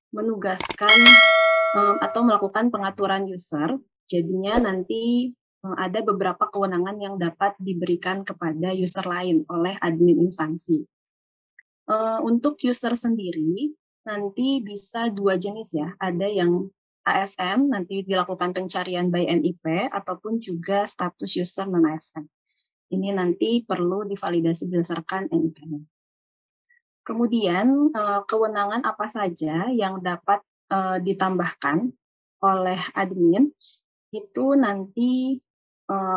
menugaskan atau melakukan pengaturan user. Jadinya nanti ada beberapa kewenangan yang dapat diberikan kepada user lain oleh admin instansi. Untuk user sendiri nanti bisa dua jenis ya, ada yang ASN nanti dilakukan pencarian by NIP ataupun juga status user non ASN. Ini nanti perlu divalidasi berdasarkan NIP-nya. Kemudian kewenangan apa saja yang dapat ditambahkan oleh admin itu nanti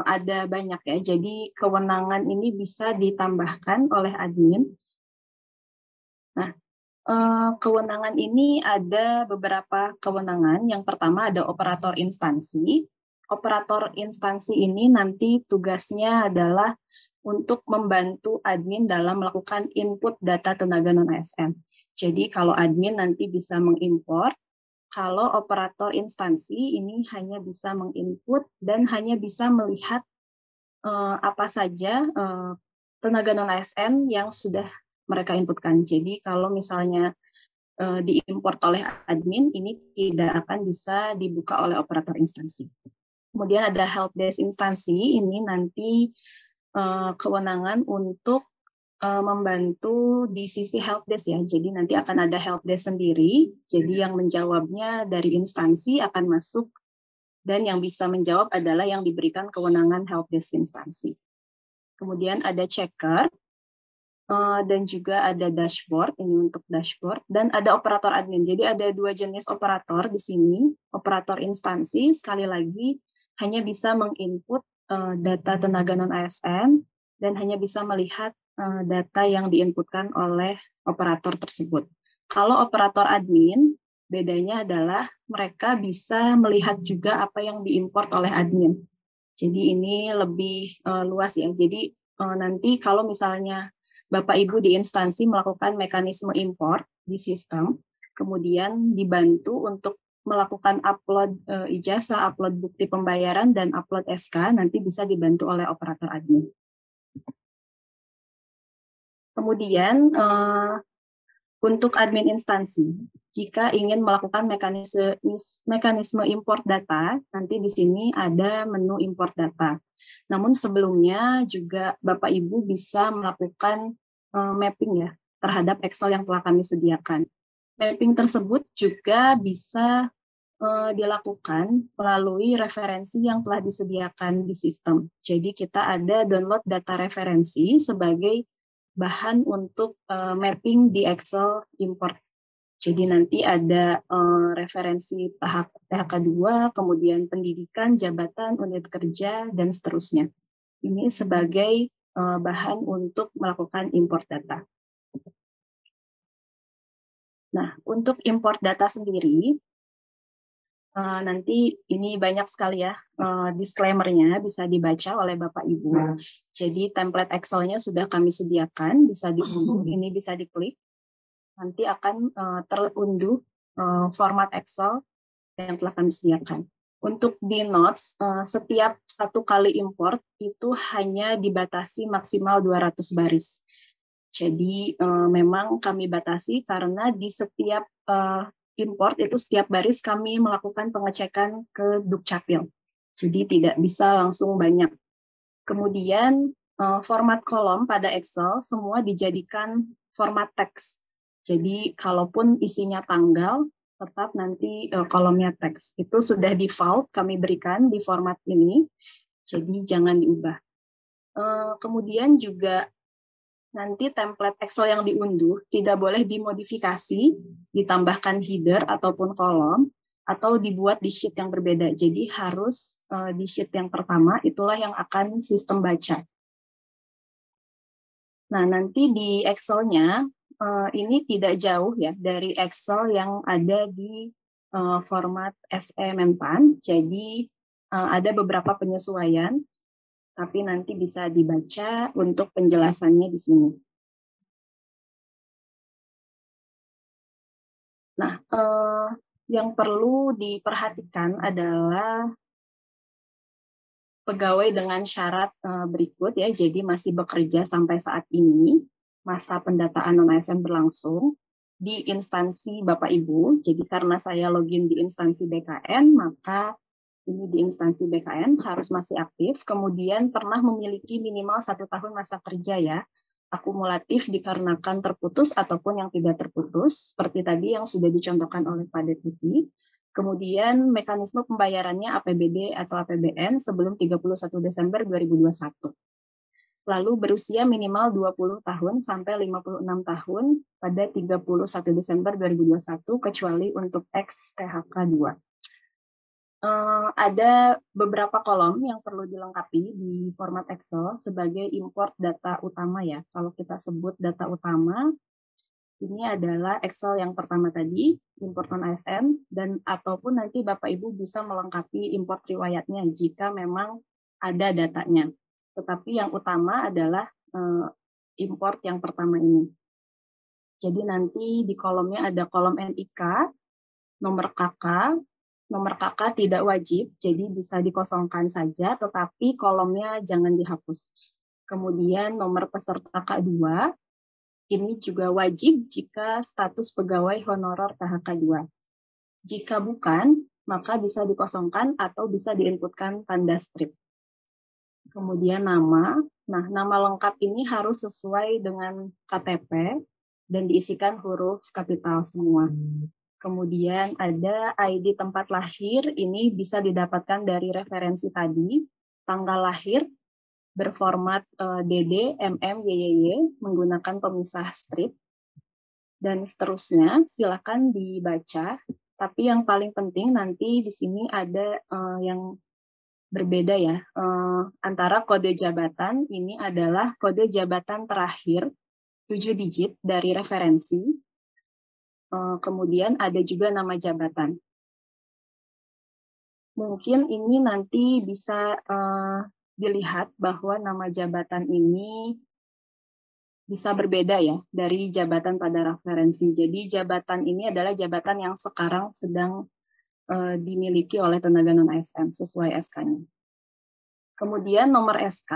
ada banyak ya. Jadi kewenangan ini bisa ditambahkan oleh admin. Nah, kewenangan ini ada beberapa kewenangan. Yang pertama ada operator instansi. Operator instansi ini nanti tugasnya adalah untuk membantu admin dalam melakukan input data tenaga non-ASN. Jadi kalau admin nanti bisa mengimport, kalau operator instansi ini hanya bisa menginput dan hanya bisa melihat apa saja tenaga non-ASN yang sudah mereka inputkan. Jadi kalau misalnya diimport oleh admin, ini tidak akan bisa dibuka oleh operator instansi. Kemudian ada helpdesk instansi, ini nanti kewenangan untuk membantu di sisi helpdesk ya. Jadi nanti akan ada helpdesk sendiri. Jadi yang menjawabnya dari instansi akan masuk dan yang bisa menjawab adalah yang diberikan kewenangan helpdesk instansi. Kemudian ada checker dan juga ada dashboard, ini untuk dashboard, dan ada operator admin. Jadi ada dua jenis operator di sini. Operator instansi sekali lagi hanya bisa menginput data tenaga non-ASN dan hanya bisa melihat data yang diinputkan oleh operator tersebut. Kalau operator admin, bedanya adalah mereka bisa melihat juga apa yang diimport oleh admin. Jadi ini lebih luas ya. Jadi nanti kalau misalnya Bapak Ibu di instansi melakukan mekanisme import di sistem, kemudian dibantu untuk melakukan upload ijazah, upload bukti pembayaran, dan upload SK, nanti bisa dibantu oleh operator admin. Kemudian untuk admin instansi, jika ingin melakukan mekanisme import data, nanti di sini ada menu import data. Namun sebelumnya juga Bapak Ibu bisa melakukan mapping ya terhadap Excel yang telah kami sediakan. Mapping tersebut juga bisa dilakukan melalui referensi yang telah disediakan di sistem. Jadi kita ada download data referensi sebagai bahan untuk mapping di Excel import. Jadi nanti ada referensi tahap THK2, kemudian pendidikan, jabatan, unit kerja, dan seterusnya. Ini sebagai bahan untuk melakukan import data. Nah, untuk import data sendiri, nanti ini banyak sekali ya disclaimer-nya bisa dibaca oleh Bapak Ibu. Jadi template Excel-nya sudah kami sediakan, bisa diunduh, ini bisa diklik. Nanti akan terunduh format Excel yang telah kami sediakan. Untuk di notes, setiap satu kali import itu hanya dibatasi maksimal 200 baris. Jadi memang kami batasi karena di setiap import itu setiap baris kami melakukan pengecekan ke Dukcapil. Jadi tidak bisa langsung banyak. Kemudian format kolom pada Excel semua dijadikan format teks. Jadi kalaupun isinya tanggal, tetap nanti kolomnya teks. Itu sudah default kami berikan di format ini, jadi jangan diubah. Kemudian juga nanti template Excel yang diunduh tidak boleh dimodifikasi, ditambahkan header ataupun kolom, atau dibuat di sheet yang berbeda. Jadi harus di sheet yang pertama, itulah yang akan sistem baca. Nah, nanti di Excel-nya, ini tidak jauh ya dari Excel yang ada di format SE Menpan. Jadi ada beberapa penyesuaian, tapi nanti bisa dibaca untuk penjelasannya di sini. Nah, yang perlu diperhatikan adalah pegawai dengan syarat berikut ya, jadi masih bekerja sampai saat ini, masa pendataan non-ASN berlangsung, di instansi Bapak Ibu. Jadi karena saya login di instansi BKN, maka ini di instansi BKN harus masih aktif, kemudian pernah memiliki minimal 1 tahun masa kerja ya, akumulatif dikarenakan terputus ataupun yang tidak terputus, seperti tadi yang sudah dicontohkan oleh Pak Deputi. Kemudian mekanisme pembayarannya APBD atau APBN sebelum 31 Desember 2021. Lalu berusia minimal 20 tahun sampai 56 tahun pada 31 Desember 2021, kecuali untuk ex-THK 2. Ada beberapa kolom yang perlu dilengkapi di format Excel sebagai import data utama ya. Kalau kita sebut data utama, ini adalah Excel yang pertama tadi, import non-ASN, dan ataupun nanti Bapak Ibu bisa melengkapi import riwayatnya jika memang ada datanya. Tetapi yang utama adalah import yang pertama ini. Jadi nanti di kolomnya ada kolom NIK, nomor KK tidak wajib, jadi bisa dikosongkan saja, tetapi kolomnya jangan dihapus. Kemudian nomor peserta K2, ini juga wajib jika status pegawai honorer THK 2. Jika bukan, maka bisa dikosongkan atau bisa diinputkan tanda strip. Kemudian nama. Nah, nama lengkap ini harus sesuai dengan KTP dan diisikan huruf kapital semua. Kemudian ada ID tempat lahir, ini bisa didapatkan dari referensi tadi, tanggal lahir, berformat DD, MM, YYY, menggunakan pemisah strip, dan seterusnya. Silakan dibaca. Tapi yang paling penting nanti di sini ada yang berbeda ya. Antara kode jabatan, ini adalah kode jabatan terakhir, 7 digit dari referensi. Kemudian ada juga nama jabatan. Mungkin ini nanti bisa dilihat bahwa nama jabatan ini bisa berbeda ya dari jabatan pada referensi. Jadi jabatan ini adalah jabatan yang sekarang sedang dimiliki oleh tenaga non-ASN sesuai SK-nya. Kemudian nomor SK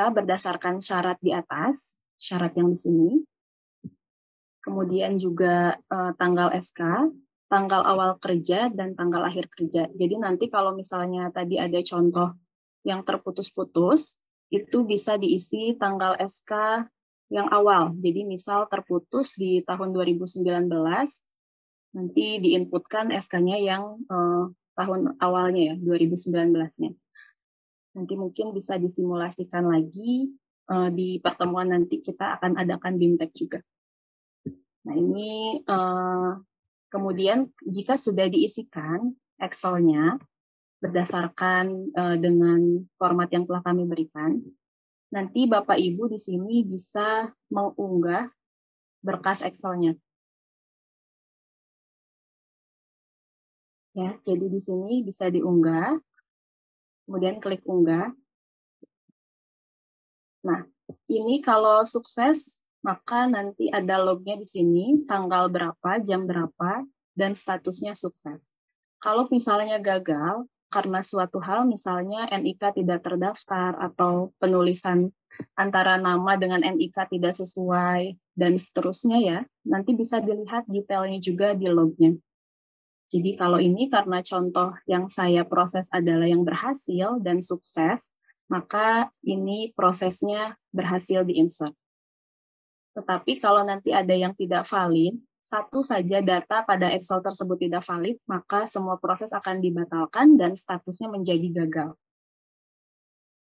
berdasarkan syarat di atas, syarat yang di sini. Kemudian juga tanggal SK, tanggal awal kerja, dan tanggal akhir kerja. Jadi nanti kalau misalnya tadi ada contoh yang terputus-putus, itu bisa diisi tanggal SK yang awal. Jadi misal terputus di tahun 2019, nanti diinputkan SK-nya yang tahun awalnya ya, 2019-nya. Nanti mungkin bisa disimulasikan lagi di pertemuan nanti kita akan adakan BIMTEK juga. Nah ini kemudian jika sudah diisikan Excel-nya berdasarkan dengan format yang telah kami berikan, nanti Bapak Ibu di sini bisa mengunggah berkas Excel-nya. Ya, jadi di sini bisa diunggah, kemudian klik unggah. Nah, ini kalau sukses, maka nanti ada lognya di sini, tanggal berapa, jam berapa, dan statusnya sukses. Kalau misalnya gagal, karena suatu hal misalnya NIK tidak terdaftar atau penulisan antara nama dengan NIK tidak sesuai, dan seterusnya ya, nanti bisa dilihat detailnya juga di lognya. Jadi kalau ini karena contoh yang saya proses adalah yang berhasil dan sukses, maka ini prosesnya berhasil di-insert. Tetapi kalau nanti ada yang tidak valid, satu saja data pada Excel tersebut tidak valid, maka semua proses akan dibatalkan dan statusnya menjadi gagal.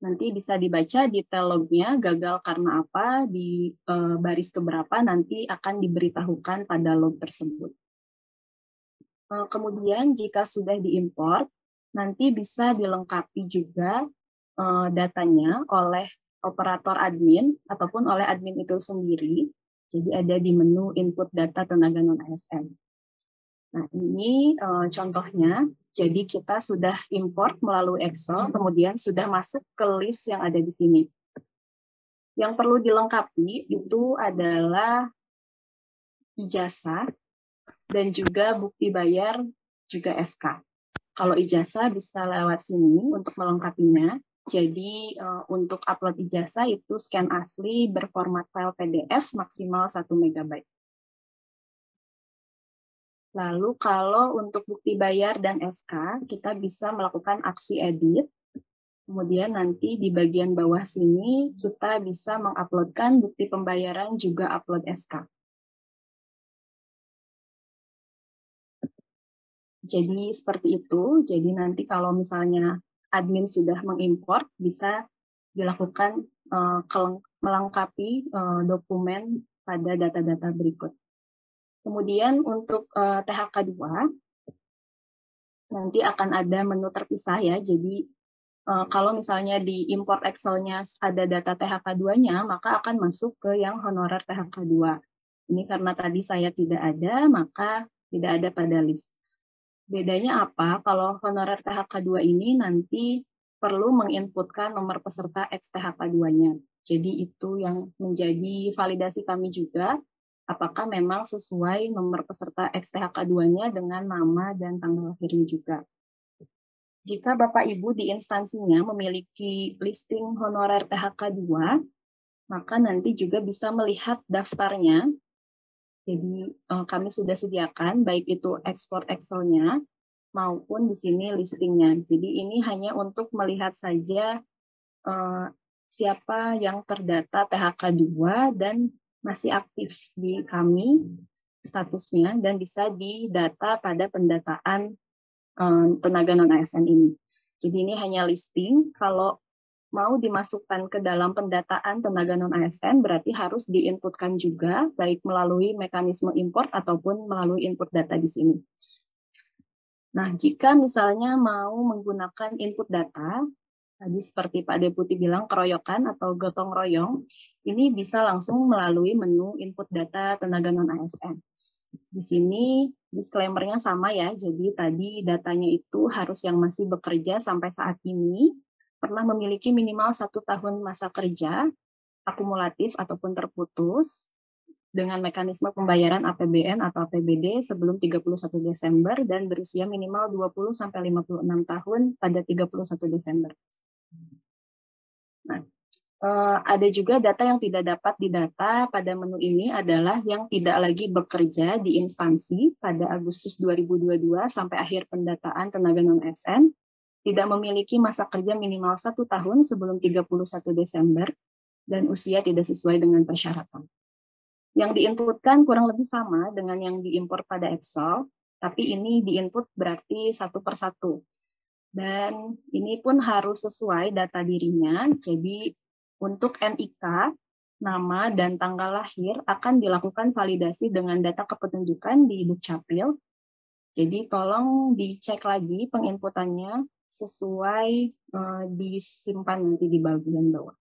Nanti bisa dibaca detail lognya, gagal karena apa, di baris keberapa nanti akan diberitahukan pada log tersebut. Kemudian jika sudah diimport, nanti bisa dilengkapi juga datanya oleh operator admin ataupun oleh admin itu sendiri. Jadi ada di menu input data tenaga non-ASN. Nah ini contohnya. Jadi kita sudah import melalui Excel, kemudian sudah masuk ke list yang ada di sini. Yang perlu dilengkapi itu adalah ijazah dan juga bukti bayar juga SK. Kalau ijazah bisa lewat sini untuk melengkapinya. Jadi untuk upload ijazah itu scan asli berformat file PDF maksimal 1 MB. Lalu kalau untuk bukti bayar dan SK, kita bisa melakukan aksi edit. Kemudian nanti di bagian bawah sini kita bisa menguploadkan bukti pembayaran juga upload SK. Jadi seperti itu. Jadi nanti kalau misalnya admin sudah mengimport, bisa dilakukan melengkapi dokumen pada data-data berikut. Kemudian untuk THK 2, nanti akan ada menu terpisah ya. Jadi kalau misalnya di import Excel-nya ada data THK 2-nya, maka akan masuk ke yang honorer THK 2. Ini karena tadi saya tidak ada, maka tidak ada pada list. Bedanya apa? Kalau honorer THK 2 ini nanti perlu menginputkan nomor peserta ex-THK 2-nya. Jadi itu yang menjadi validasi kami juga, apakah memang sesuai nomor peserta ex-THK 2-nya dengan nama dan tanggal lahirnya juga. Jika Bapak Ibu di instansinya memiliki listing honorer THK 2, maka nanti juga bisa melihat daftarnya. Jadi kami sudah sediakan baik itu ekspor Excel-nya maupun di sini listingnya. Jadi ini hanya untuk melihat saja siapa yang terdata THK 2 dan masih aktif di kami statusnya dan bisa didata pada pendataan tenaga non-ASN ini. Jadi ini hanya listing. Kalau mau dimasukkan ke dalam pendataan tenaga non-ASN berarti harus diinputkan juga baik melalui mekanisme import ataupun melalui input data di sini. Nah, jika misalnya mau menggunakan input data, tadi seperti Pak Deputi bilang keroyokan atau gotong royong, ini bisa langsung melalui menu input data tenaga non-ASN. Di sini disclaimer-nya sama ya, jadi tadi datanya itu harus yang masih bekerja sampai saat ini, pernah memiliki minimal 1 tahun masa kerja, akumulatif ataupun terputus, dengan mekanisme pembayaran APBN atau APBD sebelum 31 Desember dan berusia minimal 20-56 tahun pada 31 Desember. Nah, ada juga data yang tidak dapat didata pada menu ini adalah yang tidak lagi bekerja di instansi pada Agustus 2022 sampai akhir pendataan tenaga non-ASN, tidak memiliki masa kerja minimal 1 tahun sebelum 31 Desember, dan usia tidak sesuai dengan persyaratan. Yang diinputkan kurang lebih sama dengan yang diimport pada Excel, tapi ini diinput berarti satu per satu. Dan ini pun harus sesuai data dirinya, jadi untuk NIK, nama dan tanggal lahir akan dilakukan validasi dengan data kependudukan di Dukcapil. Jadi tolong dicek lagi penginputannya sesuai disimpan nanti di bagian bawah.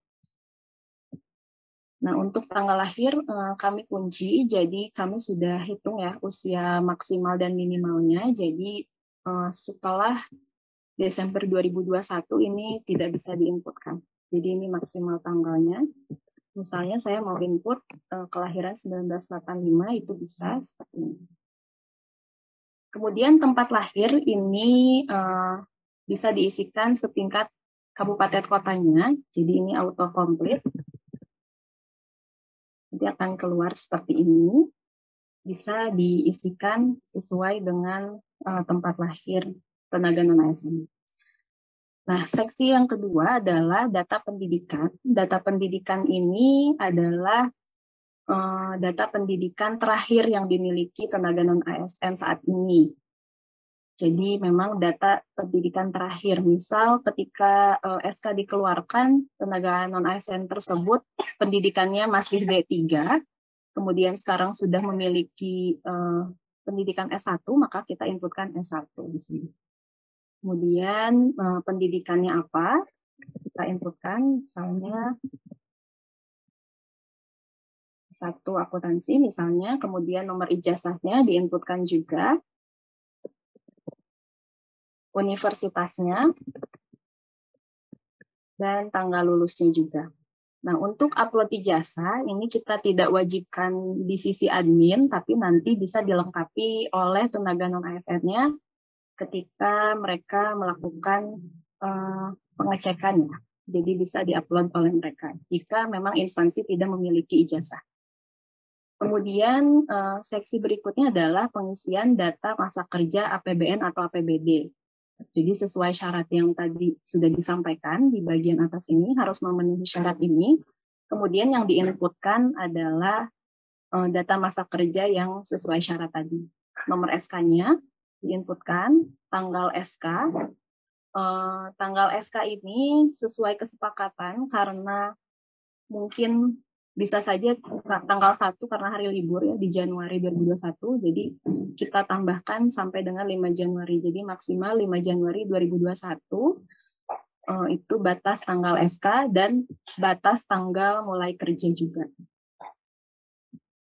Nah, untuk tanggal lahir kami kunci, jadi kami sudah hitung ya usia maksimal dan minimalnya. Jadi setelah Desember 2021 ini tidak bisa diinputkan. Jadi ini maksimal tanggalnya. Misalnya saya mau input kelahiran 1985 itu bisa seperti ini. Kemudian tempat lahir ini bisa diisikan setingkat kabupaten kotanya. Jadi ini auto complete. Nanti akan keluar seperti ini. Bisa diisikan sesuai dengan tempat lahir tenaga non-ASN. Nah, seksi yang kedua adalah data pendidikan. Data pendidikan ini adalah data pendidikan terakhir yang dimiliki tenaga non-ASN saat ini. Jadi memang data pendidikan terakhir. Misal ketika SK dikeluarkan, tenaga non-ASN tersebut pendidikannya masih D3, kemudian sekarang sudah memiliki pendidikan S1, maka kita inputkan S1 di sini. Kemudian pendidikannya apa? Kita inputkan misalnya S1 akuntansi misalnya, kemudian nomor ijazahnya diinputkan juga, universitasnya, dan tanggal lulusnya juga. Nah, untuk upload ijazah, ini kita tidak wajibkan di sisi admin, tapi nanti bisa dilengkapi oleh tenaga non-ASN-nya ketika mereka melakukan pengecekan ya. Jadi bisa diupload oleh mereka jika memang instansi tidak memiliki ijazah. Kemudian seksi berikutnya adalah pengisian data masa kerja APBN atau APBD. Jadi sesuai syarat yang tadi sudah disampaikan di bagian atas ini harus memenuhi syarat ini. Kemudian yang diinputkan adalah data masa kerja yang sesuai syarat tadi. Nomor SK-nya diinputkan, tanggal SK. Tanggal SK ini sesuai kesepakatan karena mungkin bisa saja tanggal 1 karena hari libur ya di Januari 2021. Jadi kita tambahkan sampai dengan 5 Januari. Jadi maksimal 5 Januari 2021 itu batas tanggal SK dan batas tanggal mulai kerja juga.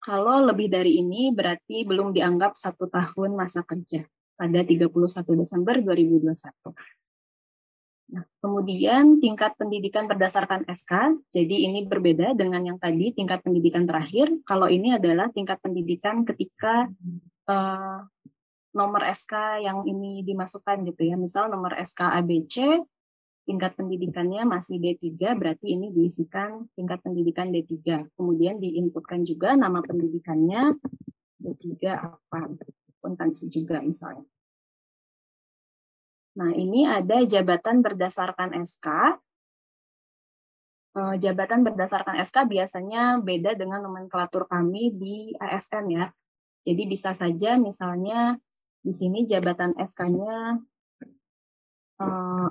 Kalau lebih dari ini berarti belum dianggap 1 tahun masa kerja pada 31 Desember 2021. Nah, kemudian tingkat pendidikan berdasarkan SK, jadi ini berbeda dengan yang tadi tingkat pendidikan terakhir. Kalau ini adalah tingkat pendidikan ketika nomor SK yang ini dimasukkan gitu ya. Misal nomor SK ABC, tingkat pendidikannya masih D3, berarti ini diisikan tingkat pendidikan D3. Kemudian diinputkan juga nama pendidikannya D3 apa, akuntansi juga misalnya. Nah, ini ada jabatan berdasarkan SK. Jabatan berdasarkan SK biasanya beda dengan nomenklatur kami di ASN ya. Jadi bisa saja misalnya di sini jabatan SK-nya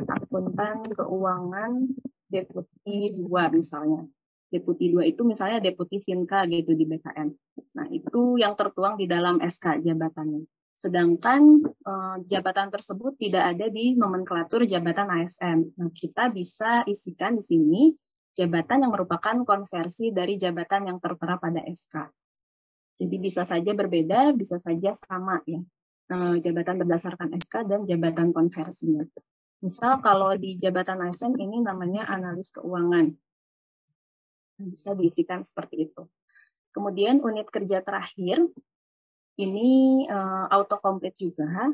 akuntan keuangan deputi 2 misalnya. Deputi 2 itu misalnya deputi Sinka gitu di BKN. Nah, itu yang tertuang di dalam SK jabatannya. Sedangkan jabatan tersebut tidak ada di nomenklatur jabatan ASN. Nah, kita bisa isikan di sini jabatan yang merupakan konversi dari jabatan yang tertera pada SK. Jadi bisa saja berbeda, bisa saja sama ya. Jabatan berdasarkan SK dan jabatan konversinya. Misal kalau di jabatan ASN ini namanya analis keuangan. Bisa diisikan seperti itu. Kemudian unit kerja terakhir ini autocomplete juga,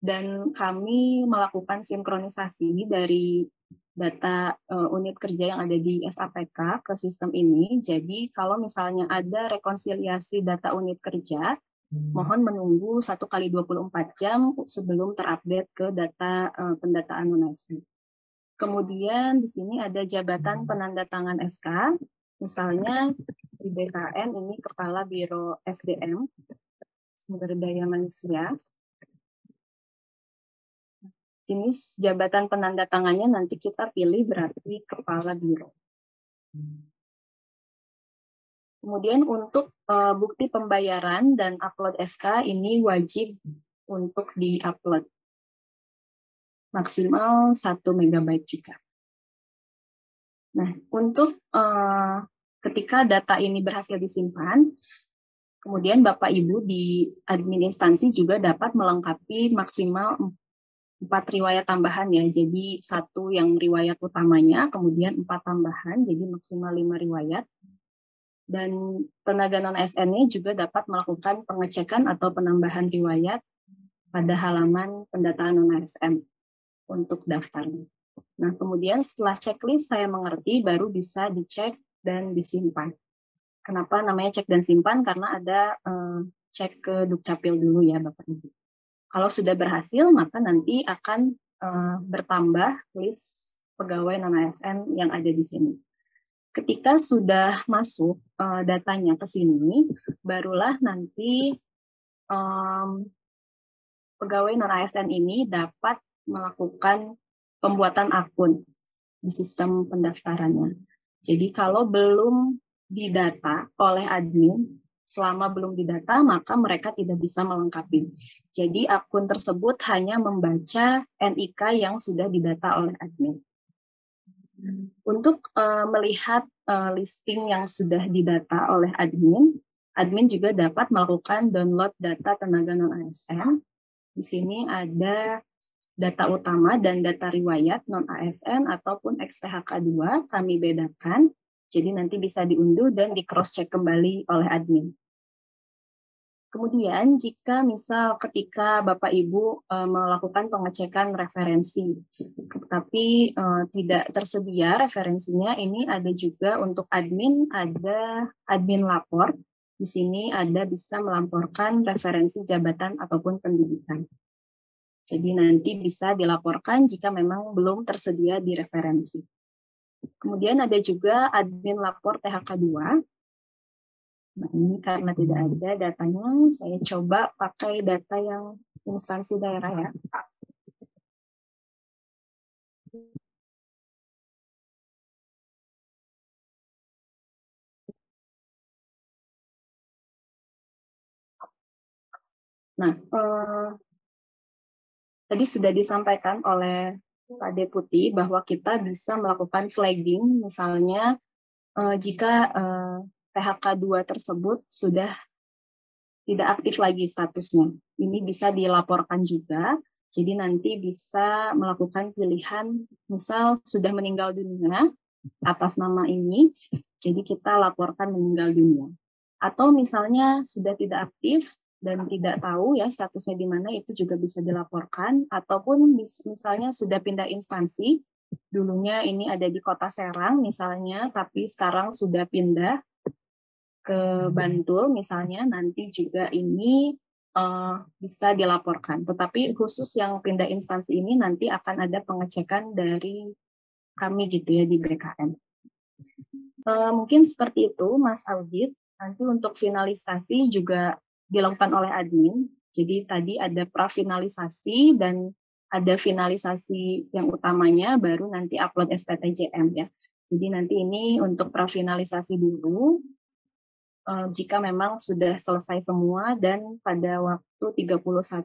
dan kami melakukan sinkronisasi dari data unit kerja yang ada di SAPK ke sistem ini. Jadi kalau misalnya ada rekonsiliasi data unit kerja, mohon menunggu 1 kali 24 jam sebelum terupdate ke data pendataan non-ASN. Kemudian di sini ada jabatan penandatangan SK, misalnya di BKN ini Kepala Biro SDM, Sumber Daya Manusia. Jenis jabatan penandatangannya nanti kita pilih berarti Kepala Biro. Kemudian untuk bukti pembayaran dan upload SK ini wajib untuk di-upload. Maksimal 1 MB juga. Nah, untuk ketika data ini berhasil disimpan, kemudian Bapak Ibu di admin instansi juga dapat melengkapi maksimal 4 riwayat tambahan ya. Jadi 1 yang riwayat utamanya, kemudian 4 tambahan, jadi maksimal 5 riwayat. Dan tenaga non-ASN-nya juga dapat melakukan pengecekan atau penambahan riwayat pada halaman pendataan non-ASN untuk daftarnya. Nah, kemudian setelah checklist saya mengerti, baru bisa dicek dan disimpan. Kenapa namanya cek dan simpan? Karena ada cek ke Dukcapil dulu ya Bapak Ibu. Kalau sudah berhasil, maka nanti akan bertambah list pegawai non-ASN yang ada di sini. Ketika sudah masuk datanya ke sini, barulah nanti pegawai non-ASN ini dapat melakukan pembuatan akun di sistem pendaftarannya. Jadi kalau belum didata oleh admin, selama belum didata, maka mereka tidak bisa melengkapi. Jadi akun tersebut hanya membaca NIK yang sudah didata oleh admin. Untuk melihat listing yang sudah didata oleh admin, admin juga dapat melakukan download data tenaga non-ASN. Di sini ada data utama dan data riwayat non-ASN ataupun XTHK2 kami bedakan. Jadi nanti bisa diunduh dan di cross check kembali oleh admin. Kemudian jika misal ketika Bapak Ibu melakukan pengecekan referensi, tapi tidak tersedia referensinya, ini ada juga untuk admin, ada admin lapor. Di sini ada bisa melaporkan referensi jabatan ataupun pendidikan. Jadi nanti bisa dilaporkan jika memang belum tersedia di referensi. Kemudian ada juga admin lapor THK 2. Nah, ini karena tidak ada datanya, saya coba pakai data yang instansi daerah ya. Nah, tadi sudah disampaikan oleh Pak Deputi bahwa kita bisa melakukan flagging, misalnya jika THK 2 tersebut sudah tidak aktif lagi statusnya. Ini bisa dilaporkan juga, jadi nanti bisa melakukan pilihan, misal sudah meninggal dunia atas nama ini, jadi kita laporkan meninggal dunia. Atau misalnya sudah tidak aktif dan tidak tahu ya statusnya di mana, itu juga bisa dilaporkan. Ataupun misalnya sudah pindah instansi, dulunya ini ada di Kota Serang misalnya, tapi sekarang sudah pindah ke Bantul misalnya, nanti juga ini bisa dilaporkan. Tetapi khusus yang pindah instansi ini nanti akan ada pengecekan dari kami gitu ya di BKN. Mungkin seperti itu Mas Audit. Nanti untuk finalisasi juga dilakukan oleh admin. Jadi tadi ada prafinalisasi dan ada finalisasi yang utamanya, baru nanti upload SPTJM ya. Jadi nanti ini untuk prafinalisasi dulu, jika memang sudah selesai semua dan pada waktu 31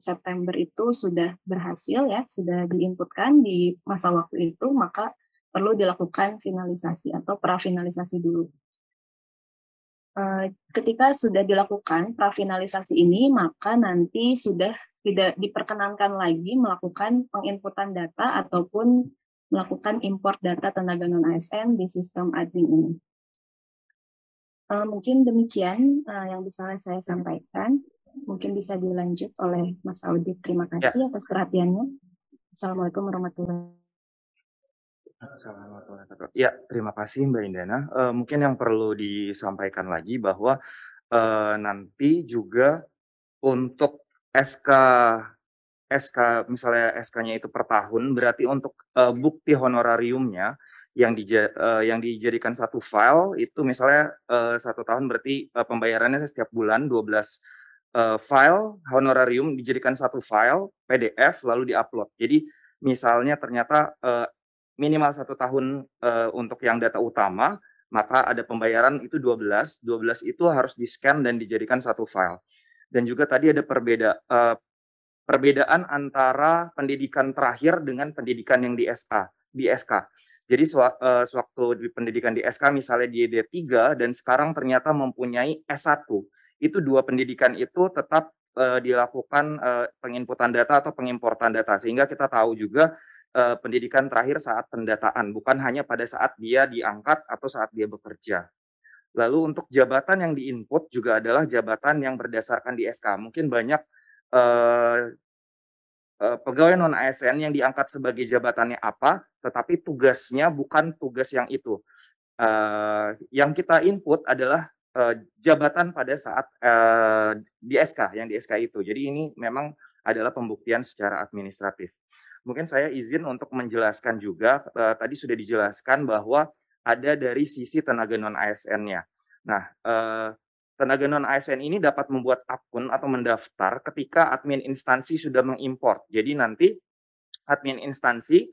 September itu sudah berhasil ya, sudah diinputkan di masa waktu itu, maka perlu dilakukan finalisasi atau prafinalisasi dulu. Ketika sudah dilakukan prafinalisasi ini, maka nanti sudah tidak diperkenankan lagi melakukan penginputan data ataupun melakukan import data tenaga non-ASN di sistem admin ini. Mungkin demikian yang bisa saya sampaikan. Mungkin bisa dilanjut oleh Mas Audit. Terima kasih atas perhatiannya. Assalamualaikum warahmatullahi wabarakatuh. Ya, terima kasih Mbak Indana. Mungkin yang perlu disampaikan lagi bahwa nanti juga untuk SK misalnya SK-nya itu per tahun, berarti untuk bukti honorariumnya yang dijadikan satu file itu misalnya 1 tahun berarti pembayarannya setiap bulan 12 file honorarium dijadikan satu file PDF lalu diupload. Jadi misalnya ternyata minimal 1 tahun untuk yang data utama, maka ada pembayaran itu 12 itu harus di-scan dan dijadikan satu file. Dan juga tadi ada perbedaan antara pendidikan terakhir dengan pendidikan yang di SK. Jadi sewaktu di pendidikan di SK misalnya di D3 dan sekarang ternyata mempunyai S1, itu 2 pendidikan itu tetap dilakukan penginputan data atau pengimportan data, sehingga kita tahu juga pendidikan terakhir saat pendataan, bukan hanya pada saat dia diangkat atau saat dia bekerja. Lalu untuk jabatan yang diinput juga adalah jabatan yang berdasarkan di SK. Mungkin banyak pegawai non-ASN yang diangkat sebagai jabatannya apa, tetapi tugasnya bukan tugas yang itu. Yang kita input adalah jabatan pada saat di SK, yang di SK itu. Jadi ini memang adalah pembuktian secara administratif. Mungkin saya izin untuk menjelaskan juga, tadi sudah dijelaskan bahwa ada dari sisi tenaga non-ASN-nya. Nah, tenaga non-ASN ini dapat membuat akun atau mendaftar ketika admin instansi sudah mengimport. Jadi nanti admin instansi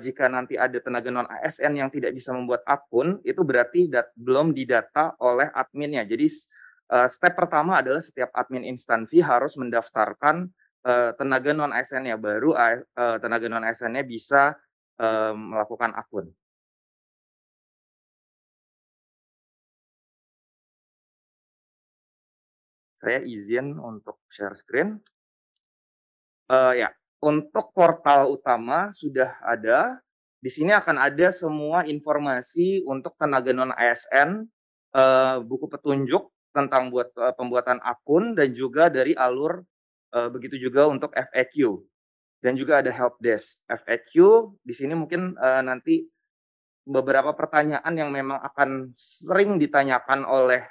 jika nanti ada tenaga non-ASN yang tidak bisa membuat akun, itu berarti belum didata oleh adminnya. Jadi step pertama adalah setiap admin instansi harus mendaftarkan tenaga non-ASN-nya, baru tenaga non-ASN-nya bisa melakukan akun. Saya izin untuk share screen. Ya, untuk portal utama sudah ada. Di sini akan ada semua informasi untuk tenaga non-ASN, buku petunjuk tentang pembuatan akun dan juga dari alur, begitu juga untuk FAQ dan juga ada help desk. FAQ di sini mungkin, nanti beberapa pertanyaan yang memang akan sering ditanyakan oleh,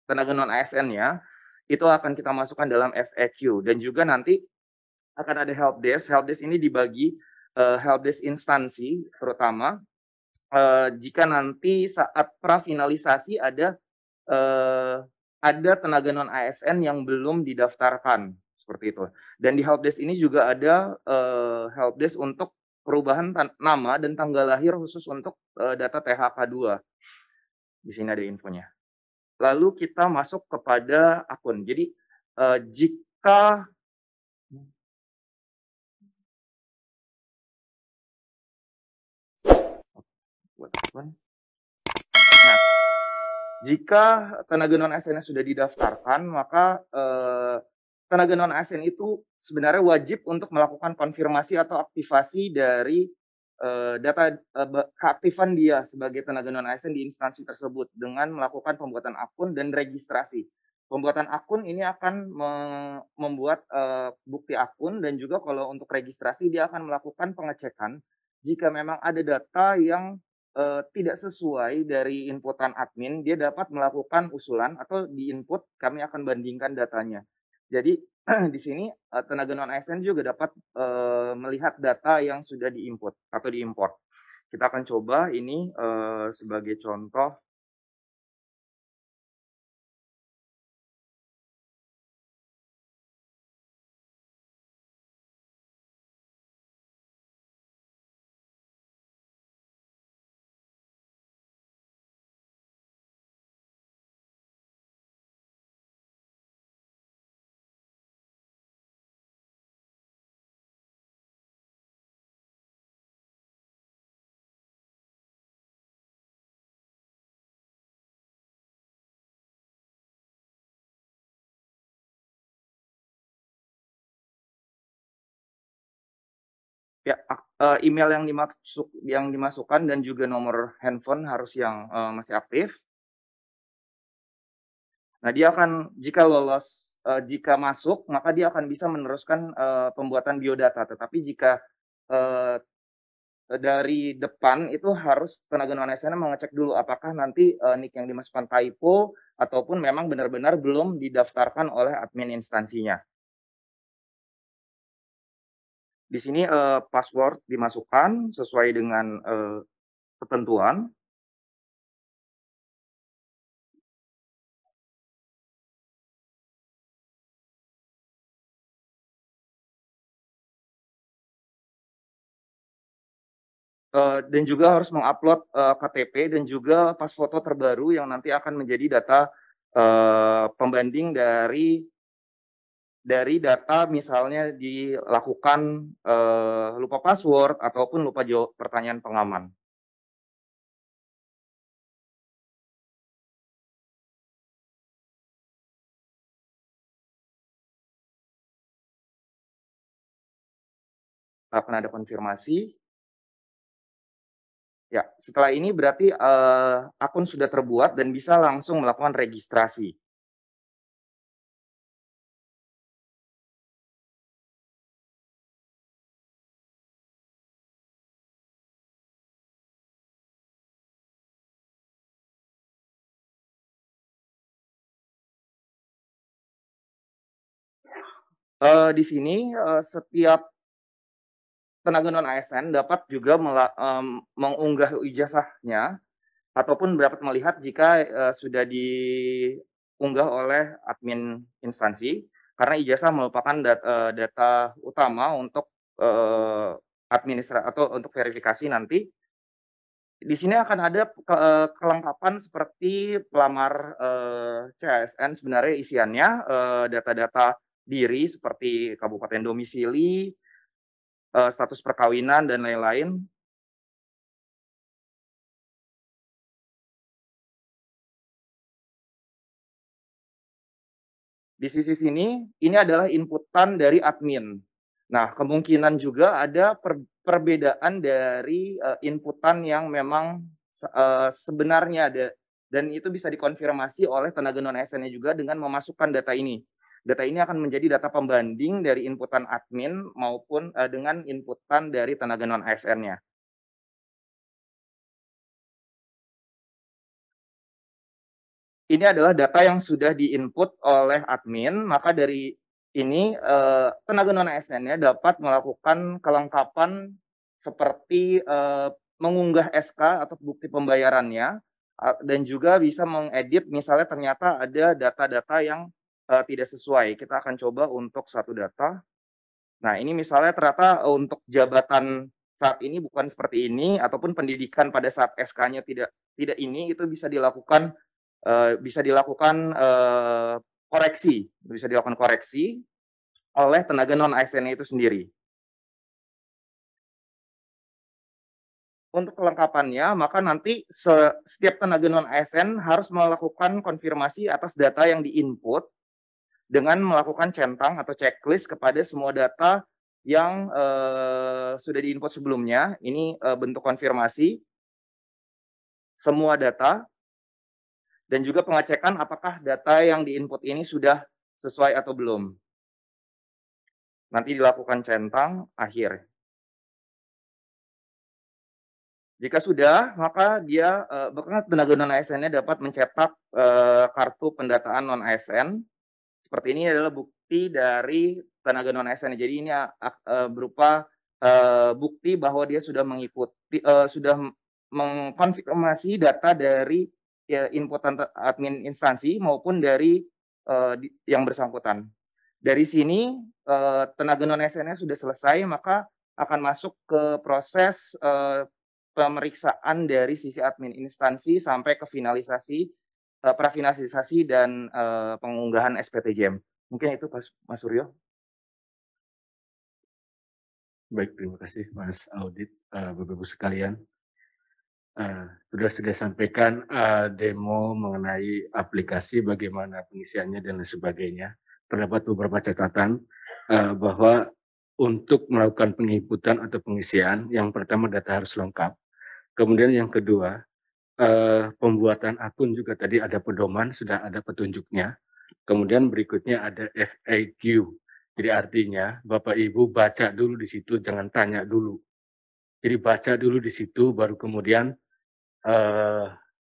tenaga non ASN-nya, itu akan kita masukkan dalam FAQ dan juga nanti akan ada help desk. Help desk ini dibagi, help desk instansi terutama, jika nanti saat prafinalisasi ada tenaga non ASN yang belum didaftarkan, seperti itu. Dan di helpdesk ini juga ada, helpdesk untuk perubahan nama dan tanggal lahir khusus untuk, data THK2. Di sini ada infonya. Lalu kita masuk kepada akun. Jadi, jika buat akun. Nah, jika tenaga non ASN sudah didaftarkan, maka tenaga non ASN itu sebenarnya wajib untuk melakukan konfirmasi atau aktivasi dari data keaktifan dia sebagai tenaga non ASN di instansi tersebut dengan melakukan pembuatan akun dan registrasi. Pembuatan akun ini akan membuat bukti akun dan juga kalau untuk registrasi dia akan melakukan pengecekan jika memang ada data yang tidak sesuai dari inputan admin, dia dapat melakukan usulan atau di-input, kami akan bandingkan datanya. Jadi di sini tenaga non ASN juga dapat melihat data yang sudah di-input atau di-import. Kita akan coba ini sebagai contoh. Ya, email yang dimasukkan dan juga nomor handphone harus yang masih aktif. Nah, dia akan jika lolos, jika masuk, maka dia akan bisa meneruskan pembuatan biodata. Tetapi jika dari depan itu harus tenaga non ASN mengecek dulu apakah nanti NIK yang dimasukkan typo ataupun memang benar-benar belum didaftarkan oleh admin instansinya. Di sini password dimasukkan sesuai dengan ketentuan. Dan juga harus mengupload KTP dan juga pas foto terbaru yang nanti akan menjadi data pembanding dari data misalnya dilakukan lupa password ataupun lupa jawab pertanyaan pengaman. Akan ada konfirmasi. Ya, setelah ini berarti akun sudah terbuat dan bisa langsung melakukan registrasi. Di sini setiap tenaga non ASN dapat juga mengunggah ijazahnya ataupun dapat melihat jika sudah diunggah oleh admin instansi karena ijazah merupakan data utama untuk administrasi atau untuk verifikasi nanti. Di sini akan ada kelengkapan seperti pelamar CASN sebenarnya isiannya data-data diri seperti kabupaten domisili, status perkawinan dan lain-lain. Di sisi sini, ini adalah inputan dari admin. Nah, kemungkinan juga ada perbedaan dari inputan yang memang sebenarnya ada dan itu bisa dikonfirmasi oleh tenaga non ASN-nya juga dengan memasukkan data ini. Data ini akan menjadi data pembanding dari inputan admin maupun dengan inputan dari tenaga non ASN-nya. Ini adalah data yang sudah di-input oleh admin, maka dari ini tenaga non ASN-nya dapat melakukan kelengkapan seperti mengunggah SK atau bukti pembayarannya, dan juga bisa mengedit misalnya ternyata ada data-data yang tidak sesuai. Kita akan coba untuk satu data. Nah, ini misalnya ternyata untuk jabatan saat ini bukan seperti ini, ataupun pendidikan pada saat SK-nya tidak ini, itu bisa dilakukan koreksi oleh tenaga non ASN itu sendiri. Untuk kelengkapannya, maka nanti setiap tenaga non ASN harus melakukan konfirmasi atas data yang di-input dengan melakukan centang atau checklist kepada semua data yang sudah di-input sebelumnya. Ini bentuk konfirmasi semua data, dan juga pengecekan apakah data yang di-input ini sudah sesuai atau belum. Nanti dilakukan centang akhir. Jika sudah, maka tenaga non ASN-nya dapat mencetak kartu pendataan non ASN. Seperti ini adalah bukti dari tenaga non ASN. Jadi ini berupa bukti bahwa dia sudah mengkonfirmasi data dari inputan admin instansi maupun dari yang bersangkutan. Dari sini tenaga non ASN-nya sudah selesai, maka akan masuk ke proses pemeriksaan dari sisi admin instansi sampai ke prafinalisasi dan pengunggahan SPTJM. Mungkin itu Mas Suryo. Baik, terima kasih Mas Audit. Bapak Ibu sekalian, sudah sampaikan demo mengenai aplikasi, bagaimana pengisiannya dan lain sebagainya. Terdapat beberapa catatan bahwa untuk melakukan penginputan atau pengisian, yang pertama data harus lengkap. Kemudian yang kedua, pembuatan akun juga tadi ada pedoman, sudah ada petunjuknya. Kemudian berikutnya ada FAQ. Jadi artinya Bapak Ibu baca dulu di situ, jangan tanya dulu. Jadi baca dulu di situ, baru kemudian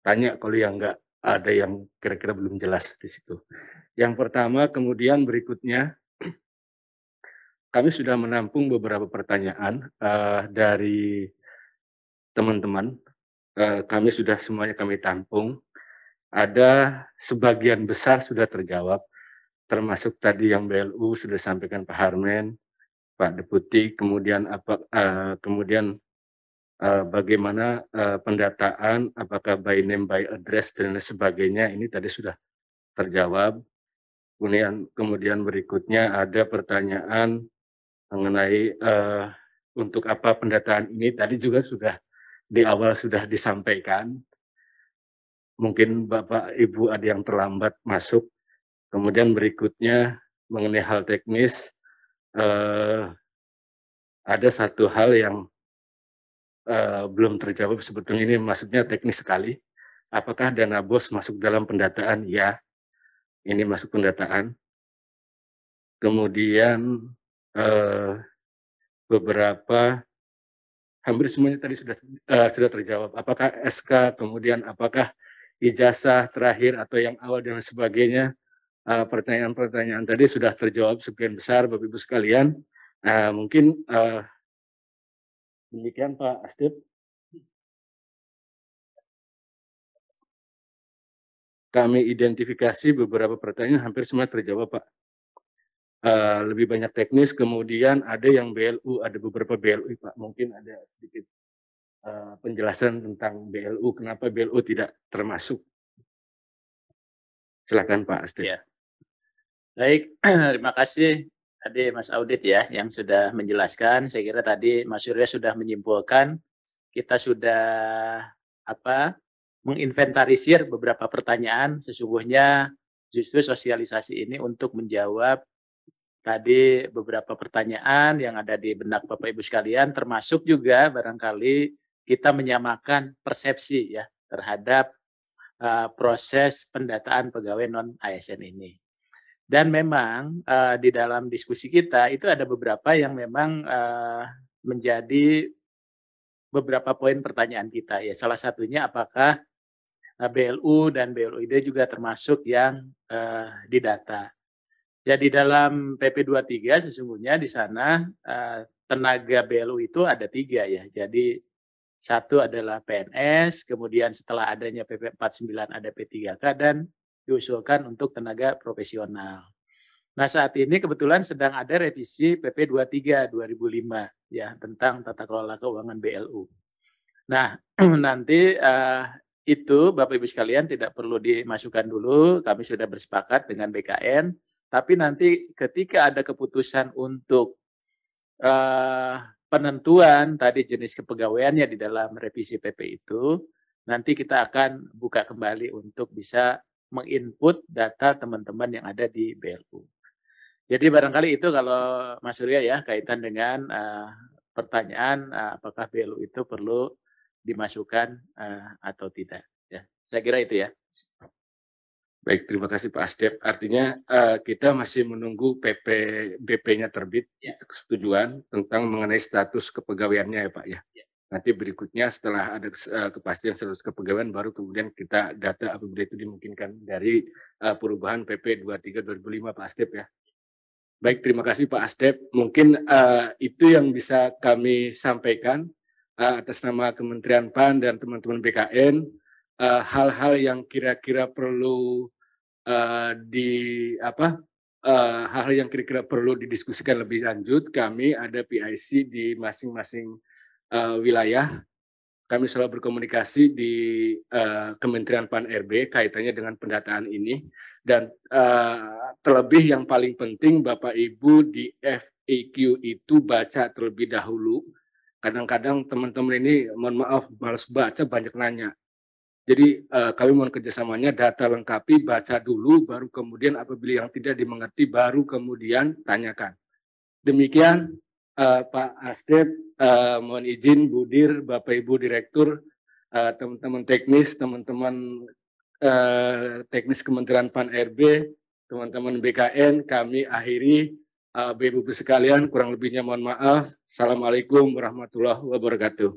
tanya kalau yang enggak ada yang kira-kira belum jelas di situ. Yang pertama, kemudian berikutnya kami sudah menampung beberapa pertanyaan dari teman-teman. Kami sudah semuanya kami tampung. Ada sebagian besar sudah terjawab, termasuk tadi yang BLU sudah sampaikan Pak Harmen, Pak Deputi, kemudian bagaimana pendataan, apakah by name, by address, dan lain sebagainya, ini tadi sudah terjawab. Kemudian berikutnya ada pertanyaan mengenai untuk apa pendataan ini, tadi juga sudah di awal sudah disampaikan. Mungkin Bapak Ibu ada yang terlambat masuk. Kemudian berikutnya mengenai hal teknis, ada satu hal yang belum terjawab, sebetulnya ini maksudnya teknis sekali. Apakah dana BOS masuk dalam pendataan? Ya, ini masuk pendataan. Kemudian beberapa, hampir semuanya tadi sudah terjawab. Apakah SK, kemudian apakah ijazah terakhir atau yang awal dan sebagainya. Pertanyaan-pertanyaan tadi sudah terjawab sebagian besar, Bapak Ibu sekalian. Mungkin demikian Pak Astip. Kami identifikasi beberapa pertanyaan, hampir semua terjawab Pak. Lebih banyak teknis, kemudian ada yang BLU, ada beberapa BLU Pak. Mungkin ada sedikit penjelasan tentang BLU, kenapa BLU tidak termasuk. Silakan Pak Astip. Ya. Baik, terima kasih tadi Mas Audit ya yang sudah menjelaskan. Saya kira tadi Mas Surya sudah menyimpulkan, kita sudah menginventarisir beberapa pertanyaan. Sesungguhnya justru sosialisasi ini untuk menjawab tadi beberapa pertanyaan yang ada di benak Bapak Ibu sekalian, termasuk juga barangkali kita menyamakan persepsi ya terhadap proses pendataan pegawai non-ASN ini. Dan memang di dalam diskusi kita itu ada beberapa yang memang menjadi beberapa poin pertanyaan kita ya. Salah satunya apakah BLU dan BLUID juga termasuk yang didata. Ya di dalam PP 23 sesungguhnya di sana tenaga BLU itu ada 3 ya. Jadi satu adalah PNS, kemudian setelah adanya PP 49 ada P3K dan diusulkan untuk tenaga profesional. Nah, saat ini kebetulan sedang ada revisi PP 23 2005 ya tentang tata kelola keuangan BLU. Nah, nanti itu Bapak Ibu sekalian tidak perlu dimasukkan dulu, kami sudah bersepakat dengan BKN, tapi nanti ketika ada keputusan untuk penentuan tadi jenis kepegawaiannya di dalam revisi PP itu, nanti kita akan buka kembali untuk bisa menginput data teman-teman yang ada di BLU. Jadi barangkali itu kalau Mas Surya ya kaitan dengan pertanyaan apakah BLU itu perlu dimasukkan atau tidak. Ya, saya kira itu ya. Baik, terima kasih Pak Asdep. Artinya kita masih menunggu BP-nya terbit, ya, kesetujuan tentang mengenai status kepegawaiannya ya Pak ya. Ya. Nanti berikutnya setelah ada kepastian status kepegawaian baru kemudian kita data apabila itu dimungkinkan dari perubahan PP 23 2005 Pak Asdep ya. Baik, terima kasih Pak Asdep. Mungkin itu yang bisa kami sampaikan atas nama Kementerian PAN dan teman-teman BKN. Hal-hal yang kira-kira perlu hal yang kira-kira perlu didiskusikan lebih lanjut, kami ada PIC di masing-masing wilayah. Kami selalu berkomunikasi di Kementerian PAN RB kaitannya dengan pendataan ini, dan terlebih yang paling penting Bapak Ibu di FAQ itu baca terlebih dahulu. Kadang-kadang teman-teman ini mohon maaf malas baca, banyak nanya. Jadi kami mohon kerjasamanya, data lengkapi, baca dulu, baru kemudian apabila yang tidak dimengerti baru kemudian tanyakan. Demikian Pak Asdep, mohon izin Bu Dir, Bapak Ibu Direktur, teman-teman teknis, teman-teman teknis Kementerian PAN RB, teman-teman BKN, kami akhiri. Bapak Ibu sekalian, kurang lebihnya mohon maaf. Assalamualaikum warahmatullahi wabarakatuh.